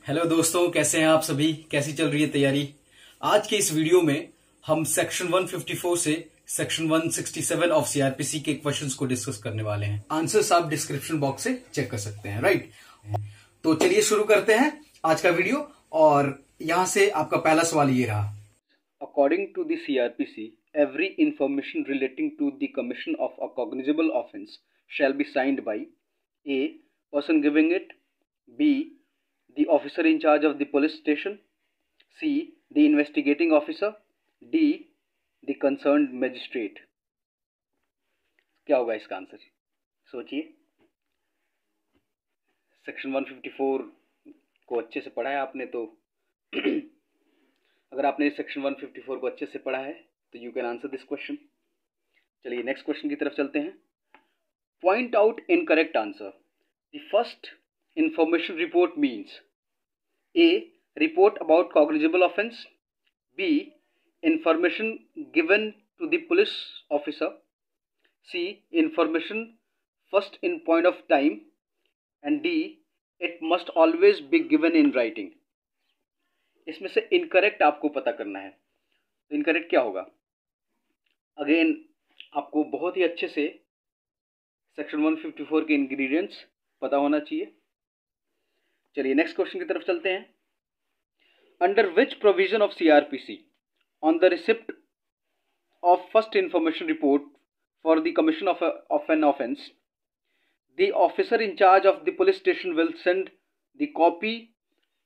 Hello दोस्तों, कैसे हैं आप सभी? कैसी चल रही है तैयारी? आज के इस वीडियो में हम सेक्शन 154 से सेक्शन 167 ऑफ सीआरपीसी के क्वेश्चंस को डिस्कस करने वाले हैं। आंसर्स आप डिस्क्रिप्शन बॉक्स से चेक कर सकते हैं, राइट? तो चलिए शुरू करते हैं आज का वीडियो। और यहां से आपका पहला सवाल ये रहा। According to the CRPC, every information relating to the commission of a cognizable offence shall be signed by A. Person giving it, B. The officer in charge of the police station, C. The investigating officer, D. The concerned magistrate. क्या होगा इसका answer? सोचिए। Section 154 को अच्छे से पढ़ा है आपने तो अगर आपने सेक्शन 154 को अच्छे से पढ़ा है तो you can answer this question. चलिए नेक्स्ट क्वेश्चन की तरफ चलते हैं। Point out incorrect answer. The first information report means A. Report about cognizable offence, B. Information given to the police officer, C. Information first in point of time, and D. It must always be given in writing. इसमें से incorrect आपको पता करना है। तो incorrect क्या होगा? Again आपको बहुत ही अच्छे से सेक्शन 154 के इंग्रेडिएंट्स पता होना चाहिए। चलिए नेक्स्ट क्वेश्चन की तरफ चलते हैं। Under which provision of CrPC on the receipt of first information report for the commission of an offence the officer in charge of the police station will send the copy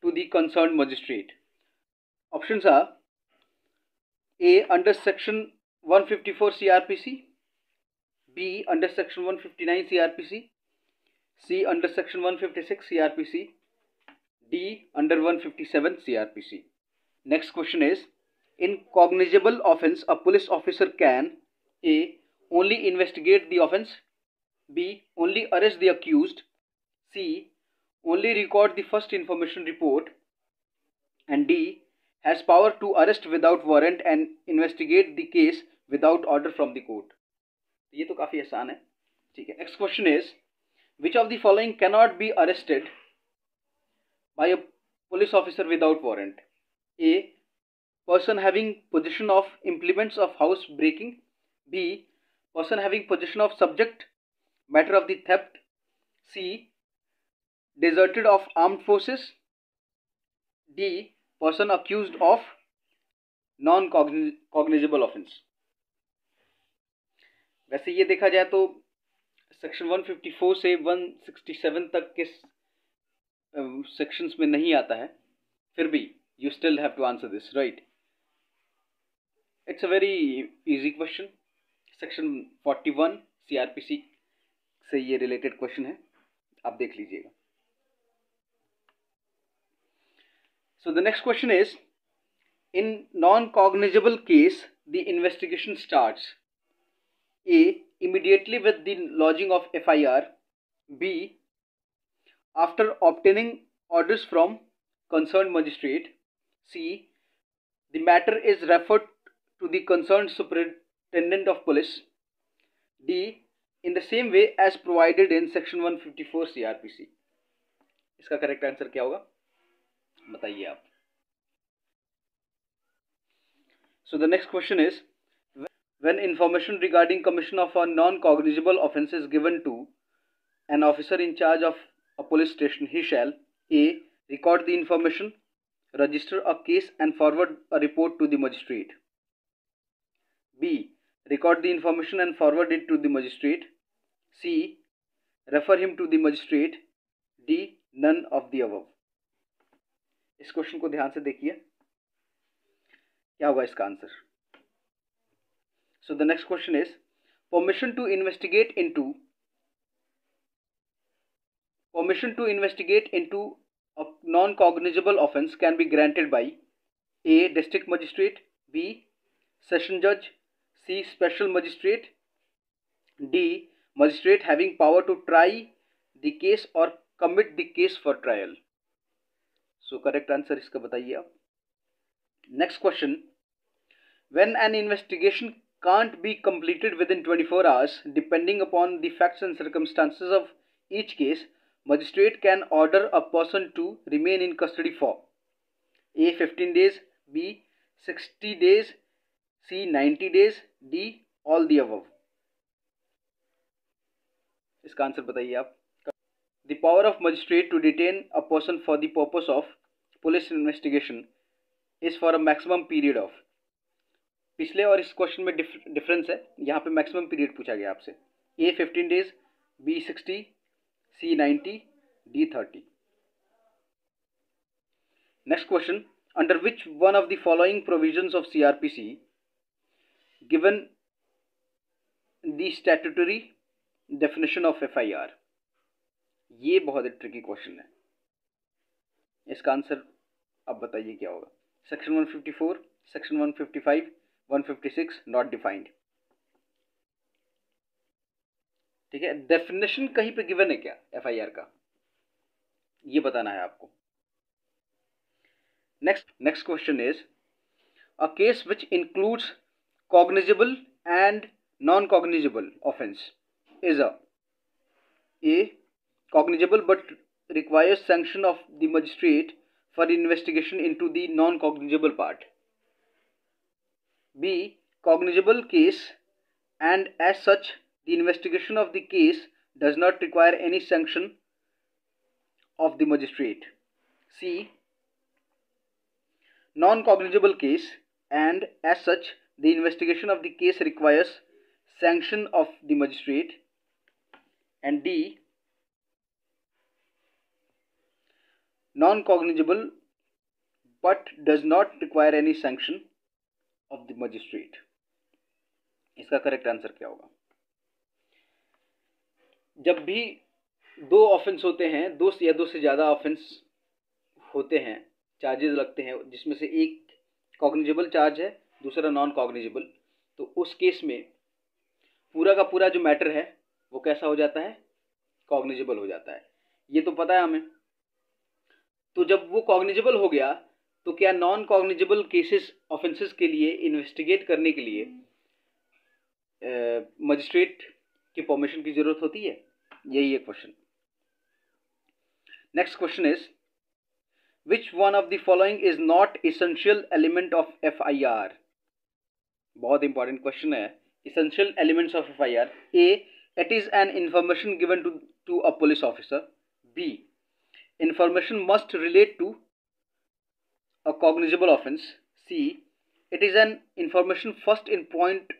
to the concerned magistrate? Options are A. Under section 154 CRPC, B. Under section 159 CRPC, C. Under section 156 CRPC, D. Under 157 CRPC. Next question is, in cognizable offence a police officer can A. only investigate the offence, B. only arrest the accused, C. only record the first information report, and D. has power to arrest without warrant and investigate the case without order from the court. ये तो काफी आसान है, ठीक है। Next question is, which of the following cannot be arrested by a police officer without warrant? A. Person having position of implements of house breaking, B. Person having position of subject matter of the theft, C. Deserted of armed forces, D. Person accused of non cognizable offence. वैसे ये देखा जाए तो section 154 से 167 तक के sections में नहीं आता है, फिर भी you still have to answer this, right? It's a very easy question. Section 41 CrPC से ये रिलेटेड क्वेश्चन है, आप देख लीजिएगा। So the next question is, in non-cognizable case, the investigation starts A. immediately with the lodging of FIR, B. after obtaining orders from concerned magistrate, C. the matter is referred to the concerned superintendent of police, D. in the same way as provided in section 154 CRPC. इसका correct answer क्या होगा बताइए आप। So the next question is, when information regarding commission of a non-cognizable offence is given to an officer in charge of a police station, he shall A. record the information, register a case and forward a report to the magistrate, B. record the information and forward it to the magistrate, C. refer him to the magistrate, D. none of the above. इस question को ध्यान से देखिए, क्या होगा इसका answer? So the next question is, permission to investigate into a non cognizable offence can be granted by A. District magistrate, B. Session जज, C. Special magistrate, D. Magistrate having power to try the case और commit the case for trial. So correct answer इसका बताइए आप। Next question, when an investigation can't be completed within 24 hours depending upon the facts and circumstances of each case, magistrate can order a person to remain in custody for A 15 days, B 60 days, C 90 days, D all the above. इसका answer बताइए आप. The power of magistrate to detain a person for the purpose of police investigation is for a maximum period of. पिछले और इस question में difference है. यहाँ पे मैक्सिमम पीरियड पूछा गया आपसे. A 15 days, B 60, C 90, D 30. Next question. Under which one of the following provisions of CRPC given the statutory definition of FIR? ये बहुत ही ट्रिकी क्वेश्चन है. इसका आंसर अब बताइए क्या होगा. Section 154, section 155, 156 not defined. ठीक है, डेफिनेशन कहीं पे गिवन है क्या FIR का, ये बताना है आपको. Next question is, a case which includes cognizable and non-cognizable offense is A cognizable but requires sanction of the magistrate for investigation into the non-cognizable part. B cognizable case and as such the investigation of the case does not require any sanction of the magistrate. C non-cognizable case and as such the investigation of the case requires sanction of the magistrate. And D non-cognizable but does not require any sanction of the magistrate. इसका correct answer क्या होगा. जब भी दो offence होते हैं, दो या दो से ज़्यादा ऑफेंस होते हैं, चार्जेस लगते हैं, जिसमें से एक कॉग्निजेबल चार्ज है, दूसरा नॉन कॉग्निजेबल, तो उस केस में पूरा का पूरा जो मैटर है वो कैसा हो जाता है, कॉग्निजेबल हो जाता है. ये तो पता है हमें. तो जब वो कॉग्निजेबल हो गया तो क्या नॉन कॉग्निजेबल केसेस ऑफेंसेस के लिए इन्वेस्टिगेट करने के लिए मजिस्ट्रेट की परमिशन की जरूरत होती है? यही है question. Next question is, which one of the following is not essential element of FIR? बहुत इंपॉर्टेंट क्वेश्चन है. essential elements of FIR. A it is an information given to a police officer. B information must relate to a cognizable offense. C it is an information first in point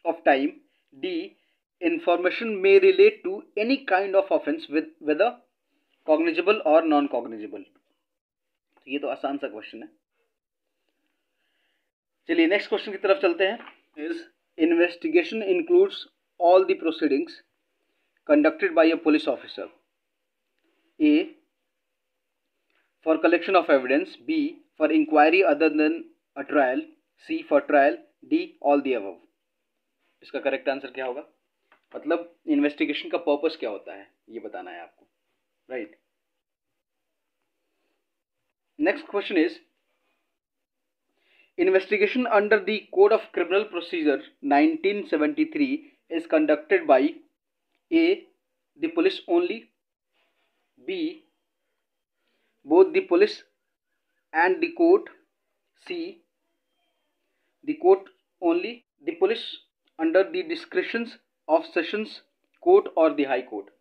of time. D information may relate to any kind of offense with whether cognizable or non cognizable. ये तो आसान सा question है. चलिए next question की तरफ चलते हैं. Is investigation includes all the proceedings conducted by a police officer. A for collection of evidence. B for inquiry other than a trial. C for trial. D all the above. इसका correct answer क्या होगा. मतलब investigation का purpose क्या होता है ये बताना है आपको. Right. Next question is, investigation under the Code of Criminal Procedure 1973 is conducted by A the police only. B both the police and the court. C the court only. The police under the discretions of Sessions Court or the High Court.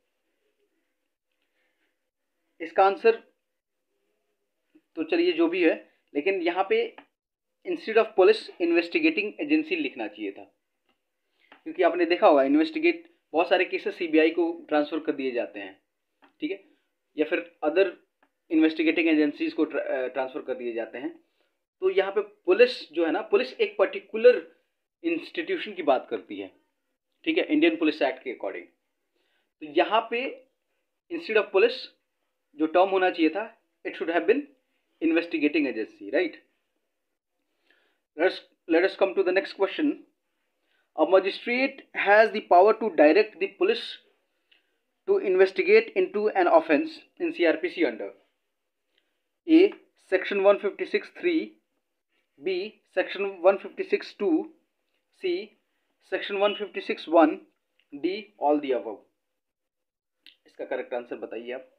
इसका answer तो चलिए जो भी है, लेकिन यहाँ पे instead of police investigating agency लिखना चाहिए था, क्योंकि आपने देखा होगा इन्वेस्टिगेट बहुत सारे केसेस CBI को ट्रांसफ़र कर दिए जाते हैं. ठीक है, या फिर अदर इन्वेस्टिगेटिंग एजेंसीज को ट्रांसफ़र कर दिए जाते हैं. तो यहाँ पे पुलिस जो है ना, पुलिस एक पर्टिकुलर इंस्टीट्यूशन की बात करती है. ठीक है, इंडियन पुलिस एक्ट के अकॉर्डिंग. तो यहाँ पे इंस्टेड ऑफ पुलिस जो टर्म होना चाहिए था, it should have been investigating agency, right? Let us come to the next question. A magistrate has the power to direct the police to investigate into an offence in CRPC under A section 156(3), B section 156(2), C section 156(1), D all the above. इसका correct answer बताइए आप.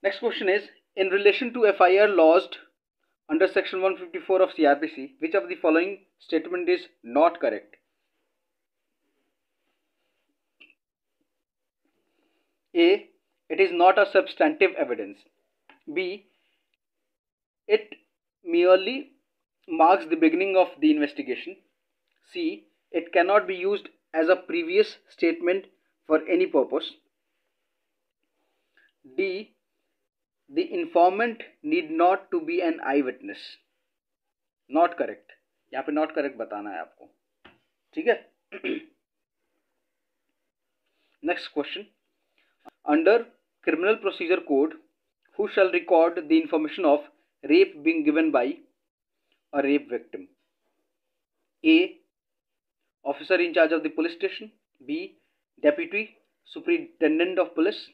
Next question is, in relation to FIR lodged under section 154 of CRPC, which of the following statement is not correct? A. It is not a substantive evidence. B. It merely marks the beginning of the investigation. C. It cannot be used as a previous statement for any purpose. D. The informant need not to be an eyewitness. Not correct, यहाँ पे not correct बताना है आपको, ठीक है. Next question, under criminal procedure code who shall record the information of rape being given by a rape victim? A. Officer in charge of the police station. B. Deputy superintendent of police.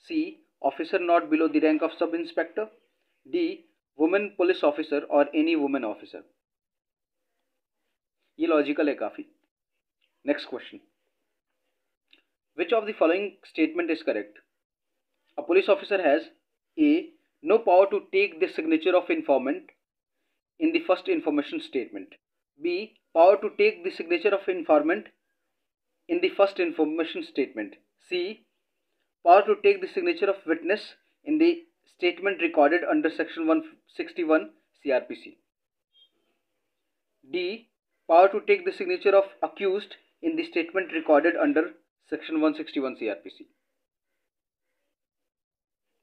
C. Officer not below the rank of sub inspector. D. Women police officer और any women officer. ये logical है काफी. Next question, which of the following statement is correct? A police officer has A. No power to take the signature of informant in the first information statement. B. Power to take the signature of informant in the first information statement. C. Power to take the signature of witness in the statement recorded under section 161 CRPC. D. Power to take the signature of accused in the statement recorded under section 161 CRPC.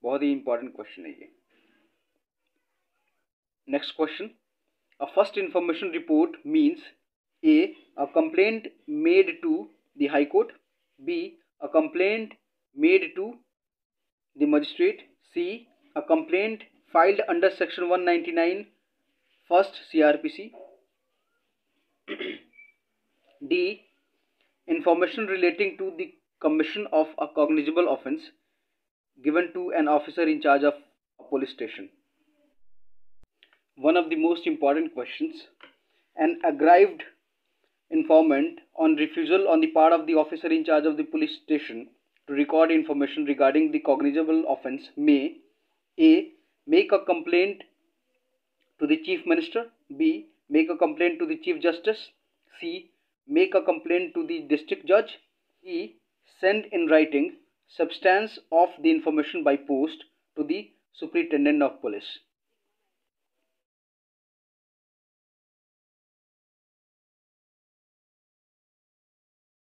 बहुत ही important question है ये. Next question, a first information report means A. A complaint made to the High Court. B. A complaint made to the magistrate. C. A complaint filed under section 199 first CRPC. D. Information relating to the commission of a cognizable offence given to an officer in charge of a police station. One of the most important questions, an aggrieved informant on refusal on the part of the officer in charge of the police station to record information regarding the cognizable offence may A. Make a complaint to the chief minister. B. Make a complaint to the chief justice. C. Make a complaint to the district judge. E. Send in writing substance of the information by post to the superintendent of police.